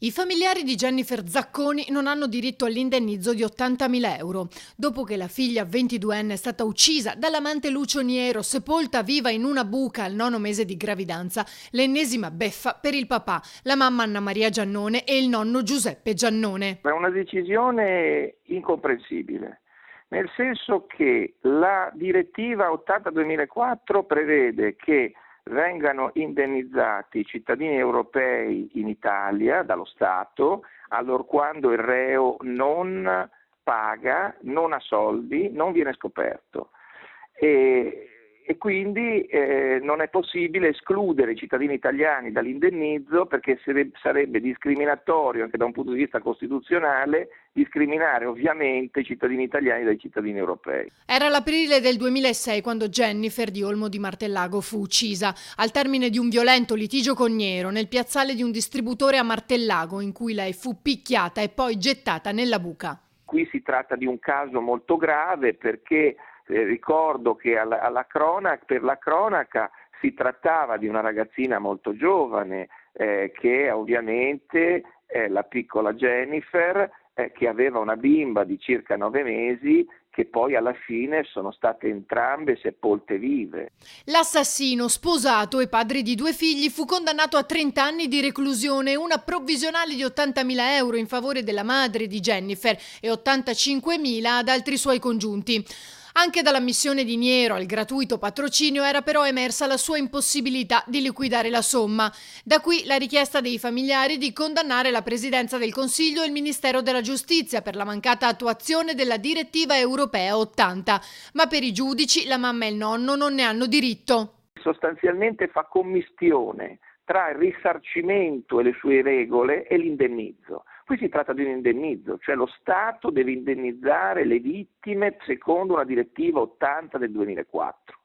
I familiari di Jennifer Zacconi non hanno diritto all'indennizzo di 80.000 euro. Dopo che la figlia 22enne è stata uccisa dall'amante Lucio Niero, sepolta viva in una buca al 9° mese di gravidanza, l'ennesima beffa per il papà, la mamma Anna Maria Giannone e il nonno Giuseppe Giannone. È una decisione incomprensibile, nel senso che la direttiva 80/2004 prevede che vengano indennizzati i cittadini europei in Italia dallo Stato allorquando il reo non paga, non ha soldi, non viene scoperto. E quindi non è possibile escludere i cittadini italiani dall'indennizzo, perché sarebbe discriminatorio anche da un punto di vista costituzionale discriminare ovviamente i cittadini italiani dai cittadini europei. Era l'aprile del 2006 quando Jennifer di Olmo di Martellago fu uccisa al termine di un violento litigio con Niero nel piazzale di un distributore a Martellago, in cui lei fu picchiata e poi gettata nella buca. Qui si tratta di un caso molto grave perché ricordo che per la cronaca si trattava di una ragazzina molto giovane che ovviamente la piccola Jennifer che aveva una bimba di circa 9 mesi che poi alla fine sono state entrambe sepolte vive. L'assassino, sposato e padre di 2 figli, fu condannato a 30 anni di reclusione e una provvisionale di 80.000 euro in favore della madre di Jennifer e 85.000 ad altri suoi congiunti. Anche dall'ammissione di Niero al gratuito patrocinio era però emersa la sua impossibilità di liquidare la somma. Da qui la richiesta dei familiari di condannare la Presidenza del Consiglio e il Ministero della Giustizia per la mancata attuazione della direttiva europea 80. Ma per i giudici la mamma e il nonno non ne hanno diritto. Sostanzialmente fa commistione tra il risarcimento e le sue regole e l'indennizzo. Qui si tratta di un indennizzo, cioè lo Stato deve indennizzare le vittime secondo una direttiva 80 del 2004.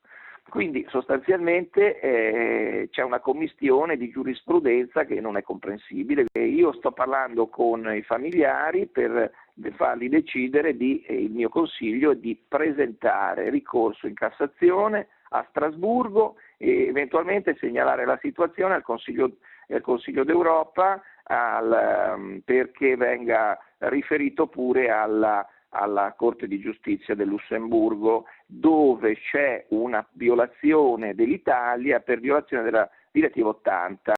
Quindi sostanzialmente c'è una commistione di giurisprudenza che non è comprensibile. Io sto parlando con i familiari per farli decidere il mio consiglio è di presentare ricorso in Cassazione a Strasburgo e eventualmente segnalare la situazione al Consiglio d'Europa perché venga riferito pure alla Corte di Giustizia del Lussemburgo, dove c'è una violazione dell'Italia per violazione della direttiva 80.